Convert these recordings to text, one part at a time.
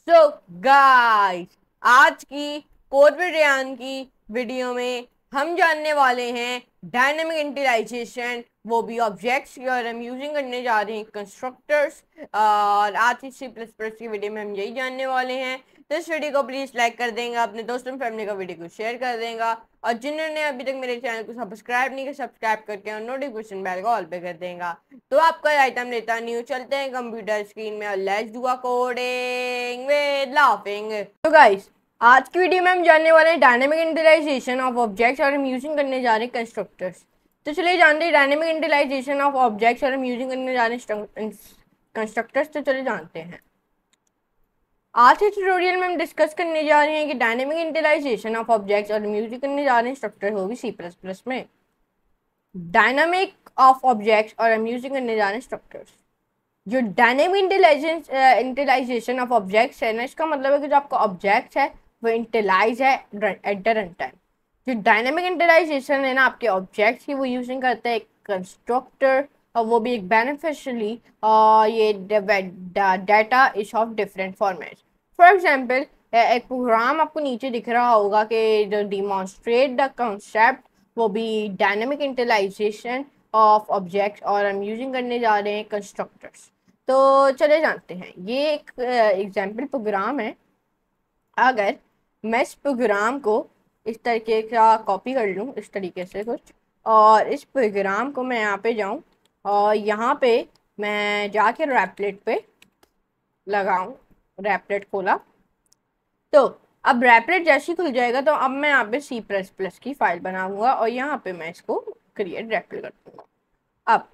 So guys, आज की code विज्ञान की वीडियो में हम जानने वाले हैं डायनेमिक इंटीग्राइजेशन, वो भी ऑब्जेक्ट्स की। और हम यूजिंग करने जा रहे हैं कंस्ट्रक्टर्स। और आज की सी प्लस प्लस की वीडियो में हम यही जानने वाले हैं। तो इस वीडियो को प्लीज लाइक कर देंगे, अपने दोस्तों फैमिली का वीडियो को शेयर कर देगा। और जिन्होंने अभी तक मेरे चैनल को सब्सक्राइब नहीं किया, सब्सक्राइब करके और नोटिफिकेशन बेल को ऑल पे कर देगा। तो आपका आइटम लेता नहीं हूँ, चलते हैं कंप्यूटर स्क्रीन में और let's do a coding with laughing. तो गाइस, आज की वीडियो में हम जानने वाले हैं डायनेमिक इंटीग्राइजेशन ऑफ ऑब्जेक्ट्स और हम यूजिंग करने जा रहे हैं कंस्ट्रक्टर्स। तो चलिए जानते हैं डायनेमिक इंटीग्राइजेशन ऑफ ऑब्जेक्ट्स और हम यूजिंग करने जा रहे हैं कंस्ट्रक्टर्स। तो चलिए जानते हैं। आज के ट्यूटोरियल में हम डिस्कस करने जा रहे हैं कि डायनेमिक इंटीग्राइजेशन ऑफ ऑब्जेक्ट्स और हम यूजिंग करने जा रहे हैं स्ट्रक्चर होगी सी प्लस प्लस में। डायनामिक ऑफ ऑब्जेक्ट्स और हम यूजिंग करने जा रहे हैं स्ट्रक्चर्स। जो डायनेमिक इंटीग्राइजेशन ऑफ ऑब्जेक्ट्स है ना, इसका मतलब है कि जो आपका ऑब्जेक्ट है वो इंटीग्राइज है एट द रन टाइम। जो डायनेमिक इंटीग्राइजेशन है ना आपके ऑब्जेक्ट्स की, वो यूजिंग करते हैं एक कंस्ट्रक्टर, और वो भी एक बेनिफिशियली। ये data is of different formats. For example, एक प्रोग्राम आपको नीचे दिख रहा होगा कि जो डिमॉन्स्ट्रेट द कंसेप्ट, वो भी डायनेमिक इंटीग्राइजेशन ऑफ ऑब्जेक्ट्स और हम यूजिंग करने जा रहे हैं कंस्ट्रक्टर्स। तो चले जानते हैं। ये एक एग्जाम्पल प्रोग्राम है। अगर मैं इस प्रोग्राम को इस तरीके का कॉपी कर लूँ, इस तरीके से कुछ, और इस प्रोग्राम को मैं यहाँ पे जाऊँ और यहाँ पे मैं जाके रैपलेट पे लगाऊँ, रैपलेट खोला, तो अब रैपलेट जैसे ही खुल जाएगा तो अब मैं यहाँ पे सी प्लस प्लस की फाइल बनाऊंगा और यहाँ पे मैं इसको क्रिएट रैपल कर दूंगा। अब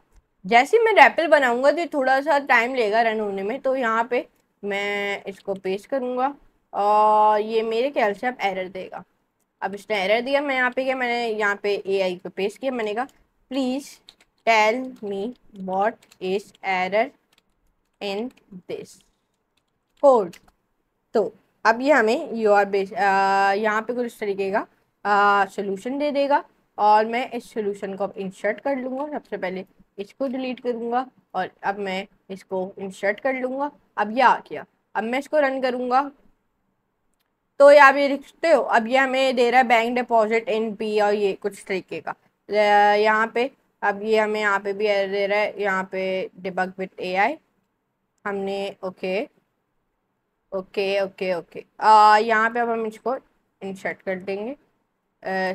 जैसे मैं रैपल बनाऊंगा तो ये थोड़ा सा टाइम लेगा रन होने में, तो यहाँ पे मैं इसको पेस्ट करूंगा और ये मेरे ख्याल से अब एरर देगा। अब इसने एरर दिया, मैं यहाँ पे क्या, मैंने यहाँ पे एआई को पेस्ट किया, मैंने कहा please tell me what is error in this code. तो अब ये हमें यू आर बेस यहाँ पे कुछ इस तरीके का सोल्यूशन दे देगा और मैं इस सोल्यूशन को अब इंसर्ट कर लूँगा। सबसे पहले इसको डिलीट करूँगा और अब मैं इसको इंसर्ट कर लूँगा। अब ये आ गया। अब मैं इसको रन करूँगा तो ये आप ये लिखते हो, अब ये हमें दे रहा है बैंक डिपॉजिट इन पी और ये कुछ तरीके का यहाँ पे। अब ये हमें यहाँ पे भी एरर दे रहा है, यहाँ पे डिबग विद एआई हमने ओके ओके ओके ओके यहाँ पे अब हम इसको इंसर्ट कर देंगे।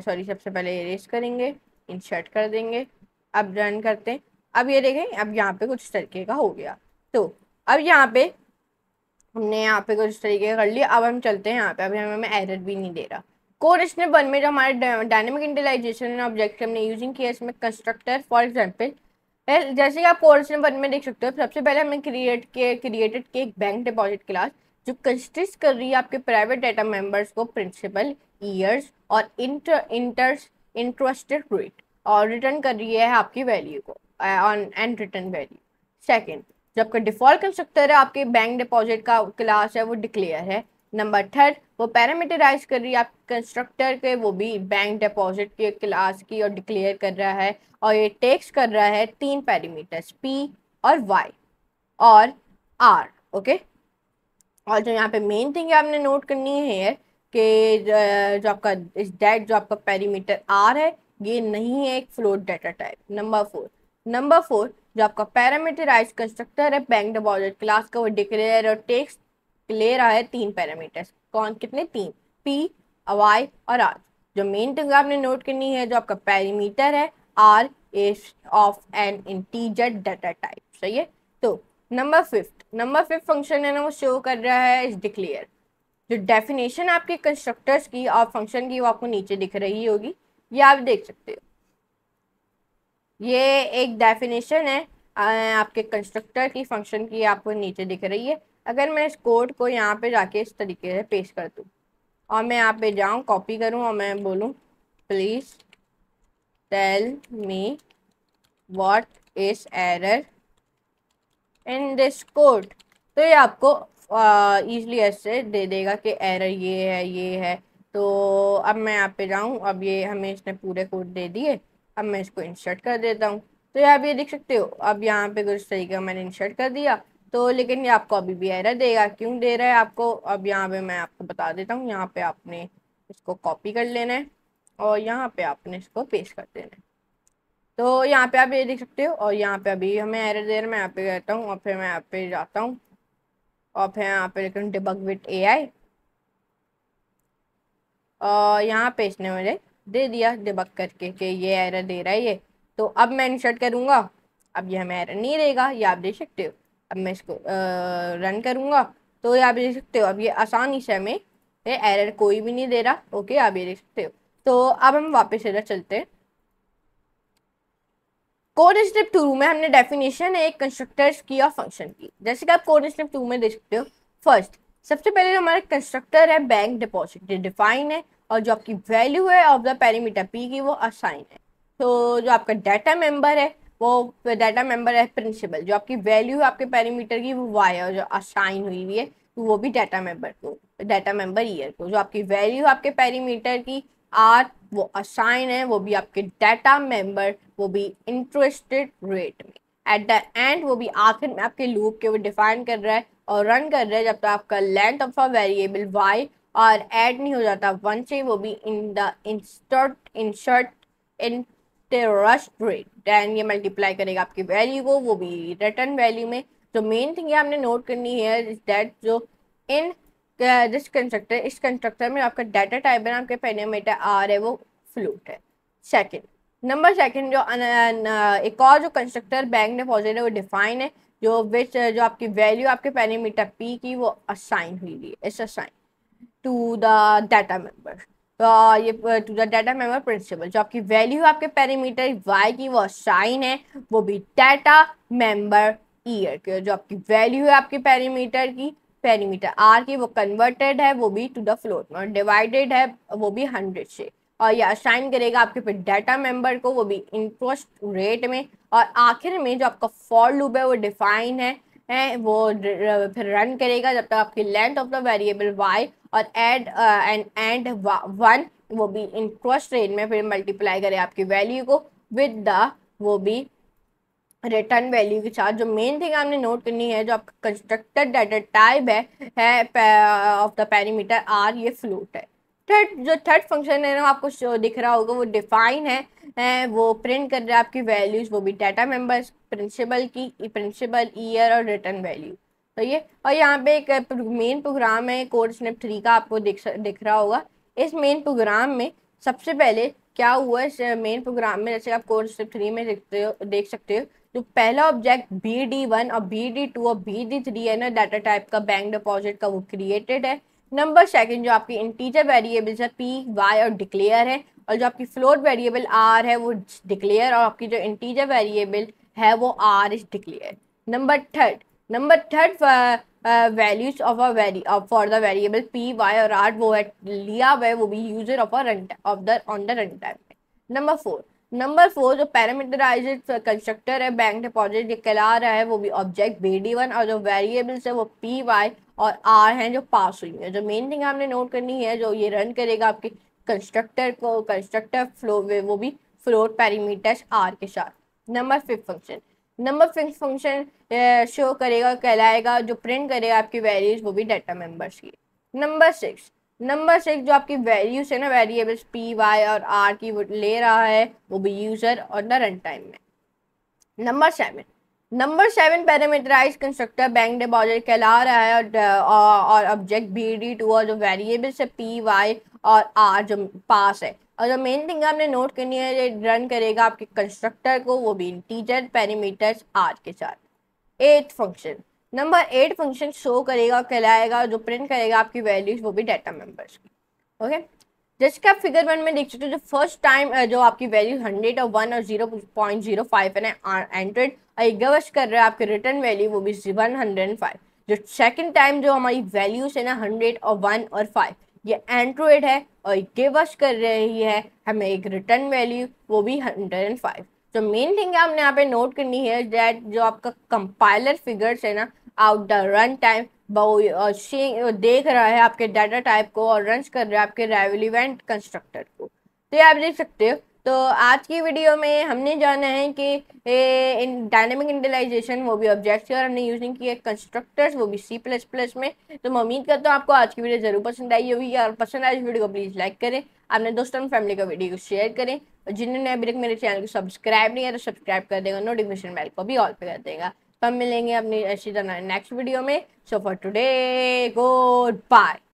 सॉरी, सबसे पहले इरेज करेंगे, इंसर्ट कर देंगे, अब रन करते हैं। अब ये देखें, अब यहाँ पे कुछ तरीके का हो गया। तो अब यहाँ पे हमने यहाँ पे कुछ तरीके का कर लिया। अब हम चलते हैं यहाँ पे, अभी हमें एरर भी नहीं दे रहा। कोड स्टेप 1 में जो हमारे डायनेमिक इंटीग्राइजेशन ऑब्जेक्ट हमने यूजिंग किया, इसमें कंस्ट्रक्टर फॉर एग्जाम्पल जैसे कि आप कोड स्टेप 1 में देख सकते हो, सबसे पहले हमने क्रिएटेड के एक बैंक डिपॉजिट क्लास जो कंसिस्ट कर रही है आपके प्राइवेट डाटा मेंबर्स को प्रिंसिपल, ईयर्स और इंटरेस्टेड रेट, और रिटर्न कर रही है आपकी वैल्यू को on and return value. Second, जो आपका डिफॉल्ट कंस्ट्रक्टर है आपके बैंक डिपॉजिट का क्लास है, वो डिक्लेयर है। नंबर थर्ड, वो पैरामीटराइज कर रही है आपके कंस्ट्रक्टर के, वो भी बैंक डिपॉजिट के क्लास की और डिक्लेयर कर रहा है। और ये टेक्स्ट कर रहा है 3 पैरामीटर्स पी और वाई और आर। ओके। और जो यहाँ पे मेन थिंग आपने नोट करनी है कि जो आपका इस डेट, जो आपका पैरामीटर आर है, ये नहीं है एक float data type. Number four, जो आपका पैरामीटराइज कंस्ट्रक्टर है बैंक डिपॉजिट क्लास का, वो डिक्लेयर और टेक्स्ट ले रहा है 3 पैरामीटर्स। कौन कितने? 3, पी, वाई और आर। जो मेन थिंग आपने नोट करनी है, जो आपका पैरामीटर है R is of an integer data type. सही है। तो नंबर फिफ्थ फंक्शन है ना, वो शो कर रहा है इस डिक्लेयर। जो डेफिनेशन आपके कंस्ट्रक्टर्स की और फंक्शन की, वो आपको नीचे दिख रही होगी, ये आप देख सकते हो। ये एक डेफिनेशन है आपके कंस्ट्रक्टर की, फंक्शन की, आपको नीचे दिख रही है। अगर मैं इस कोड को यहाँ पे जाके इस तरीके से पेस्ट कर दूँ और मैं यहाँ पे जाऊँ, कॉपी करूँ और मैं बोलूँ please tell me what is error in this code, तो ये आपको ईजिली ऐसे दे देगा कि एरर ये है, ये है। तो अब मैं यहाँ पे जाऊँ, अब ये हमें इसने पूरे कोड दे दिए। अब मैं इसको इंसर्ट कर देता हूँ, तो आप ये देख सकते हो। अब यहाँ पे कुछ तरीका मैंने इंसर्ट कर दिया, तो लेकिन ये आपको अभी भी एरर देगा। क्यों दे रहा है आपको, अब यहाँ पे मैं आपको बता देता हूँ। यहाँ पे आपने इसको कॉपी कर लेना है और यहाँ पे आपने इसको पेस्ट कर देना है। तो यहाँ पे आप ये देख सकते हो, और यहाँ पे अभी हमें एरर दे रहा है। मैं यहाँ पे रहता हूँ और फिर मैं यहाँ पे जाता हूँ और फिर यहाँ पे लिखूँ डिबग विद AI, और यहाँ पे इसने मुझे दे दिया डिबग करके कि ये एरर दे रहा है ये। तो अब मैं इंसर्ट करूँगा, अब ये हमें एरर नहीं देगा, ये आप देख सकते हो। अब मैं इसको रन करूँगा तो ये आप देख सकते हो, अब ये आसानी से हमें ये एरर कोई भी नहीं दे रहा। ओके, आप ये देख सकते हो। तो अब हम वापस इधर चलते हैं। कोड स्निप 2 में हमने डेफिनेशन एक कंस्ट्रक्टर्स की और फंक्शन की, जैसे कि आप कोड स्निप 2 में देख सकते हो। फर्स्ट, सबसे पहले जो हमारा कंस्ट्रक्टर है बैंक डिपॉजिट डिफाइन है, और जो आपकी वैल्यू है ऑफ द पेरीमीटर पी की वो असाइन है। तो जो आपका डाटा मेंबर है वो डाटा मेंबर है प्रिंसिपल, जो आपकी वैल्यू है आपके पेरीमीटर की वो वाई है, और जो असाइन हुई है तो वो भी डाटा मेंबर को, डाटा मेंबर ईयर को। जो आपकी वैल्यू है आपके पेरीमीटर की आर वो असाइन है, वो भी आपके डाटा मेंबर, वो भी इंटरेस्टेड रेट में। एट द एंड वो भी आखिर में आपके लूप के वो डिफाइन कर रहा है और रन कर रहा है जब तक आपका length of a variable Y और ऐड नहीं हो जाता 1 से, वो भी in the insert interest rate. Then ये मल्टीप्लाई करेगा आपकी वैल्यू को, वो भी रिटर्न वैल्यू में। जो मेन थिंग है आपने नोट करनी है इज दैट जो इन दिस कंस्ट्रक्टर, इस कंस्ट्रक्टर में आपका डाटा टाइप है ना, आपके पेरीमीटर आर है वो फ्लोट है। सेकंड, नंबर सेकंड जो एक और जो कंस्ट्रक्टर बैंक डिपॉजिट है वो डिफाइन है, जो विच जो आपकी वैल्यू आपके पेरीमीटर पी की वो असाइन हुई है, इस assign to the data member. तो ये to the data member principal, जो आपकी वैल्यू आपके पेरीमीटर वाई की वो असाइन है, वो भी डाटा मेंबर ईयर के। जो आपकी वैल्यू है आपके पेरीमीटर की, पेरीमीटर आर की, वो कन्वर्टेड है वो भी टू द फ्लोट में, और डिवाइडेड है वो भी 100 से, और ये असाइन करेगा आपके फिर डाटा मेंबर को, वो भी इंटरेस्ट रेट में। और आखिर में जो आपका फॉर लूप है वो डिफाइन है वो फिर रन करेगा जब तक आपकी length of the variable Y और एंड 1 वो भी इंटरेस्ट रेट में फिर मल्टीप्लाई करे आपकी वैल्यू को विद द वो भी रिटर्न वैल्यू के साथ। जो मेन थिंग आपने नोट करनी है, जो आपका कंस्ट्रक्टर डाटा टाइप है ऑफ द पेरीमीटर आर, ये फ्लोट है। थर्ड फंक्शन है ना आपको दिख रहा होगा, वो डिफाइन है वो प्रिंट कर रहा है आपकी वैल्यूज, वो भी डाटा मेंबर्स प्रिंसिपल की, प्रिंसिपल ईयर और रिटर्न वैल्यू। तो ये, और यहाँ पे एक मेन प्रोग्राम है कोड स्निप 3 का, आपको दिख रहा होगा। इस मेन प्रोग्राम में सबसे पहले क्या हुआ इस मेन प्रोग्राम में, जैसे आप कोड स्निप 3 में देख सकते हो, जो पहला ऑब्जेक्ट BD1 और BD2 और BD3 है ना डाटा टाइप का बैंक डिपॉजिट का, वो क्रिएटेड है। नंबर सेकंड, जो आपकी इंटीजर वेरिएबल्स है पी वाई और डिक्लेयर है, और जो आपकी फ्लोट वेरिएबल आर है वो डिक्लेयर, और आपकी जो इंटीजर वेरिएबल है वो R is declare. Number third values of a for the variable P Y और आर वो है लिया हुआ है, वो भी user of the on the run time. Number four जो पैरामीटराइज्ड कंस्ट्रक्टर है बैंक डिपॉजिट ये कहला रहा है, वो भी ऑब्जेक्ट BD1, और जो वेरिएबल्स है वो पी वाई और आर हैं जो पास हुई है। जो मेन थिंग आपने नोट करनी है, जो ये रन करेगा आपके कंस्ट्रक्टर को, कंस्ट्रक्टर फ्लो वो भी फ्लोट पैरामीटर्स आर के साथ। नंबर फिफ्थ फंक्शन शो करेगा, कहलाएगा जो प्रिंट करेगा आपकी वैल्यूज, वो भी डाटा मेंबर्स की। नंबर सिक्स जो आपकी वैल्यूज है ना वेरिएबल्स पी वाई और आर की वो ले रहा है, वो भी यूजर और द रन टाइम में। Number seven parameterize constructor bank deposit कहला रहा है, और ऑब्जेक्ट BD2 और जो वेरिएबल्स है पी वाई और आर जो पास है। और जो मेन थिंग आपने नोट करनी है, ये रन करेगा आपके कंस्ट्रक्टर को, वो भी इंटीजर पैरामीटर्स आर के साथ। नंबर 8 फंक्शन शो करेगा, कहलाएगा जो प्रिंट करेगा आपकी वैल्यूज, वो भी डाटा मेंबर्स की। ओके, जैसे कि आप फिगर 1 में देख सकते हो, जो फर्स्ट टाइम जो आपकी वैल्यू 100 और 1 और 0.05 है ना एंट्रेड, और गिवस कर रहा है आपके रिटर्न वैल्यू, वो भी 105। जो सेकंड टाइम जो हमारी वैल्यूज है ना 100 और 1 और 5 ये एंड्रॉइड है, और गिवस कर रही है हमें एक रिटर्न वैल्यू, वो भी 105। जो मेन थिंग आपने यहाँ पे नोट करनी है दैट जो आपका कंपाइलर फिगर्स है ना आउट द रन टाइम देख रहा है आपके डाटा टाइप को और रन कर रहा है आपके रेलेवेंट कंस्ट्रक्टर को। तो ये आप देख सकते हो, तो आज की वीडियो में हमने जाना है कि डायनेमिक इंटिलाइजेशन वो भी ऑब्जेक्ट्स और हमने यूजिंग किए कंस्ट्रक्टर्स वो भी C++ में। तो मैं उम्मीद करता हूँ आपको आज की वीडियो जरूर पसंद आई होगी। और पसंद आए इस वीडियो को प्लीज़ लाइक करें, अपने दोस्तों और फैमिली को वीडियो को शेयर करें, और जिन्होंने अभी तक मेरे चैनल को सब्सक्राइब नहीं किया तो सब्सक्राइब कर देगा, नोटिफिकेशन बेल को भी ऑल पे कर देगा। तो हम मिलेंगे अपनी ऐसी तरह नेक्स्ट वीडियो में। So for today good bye.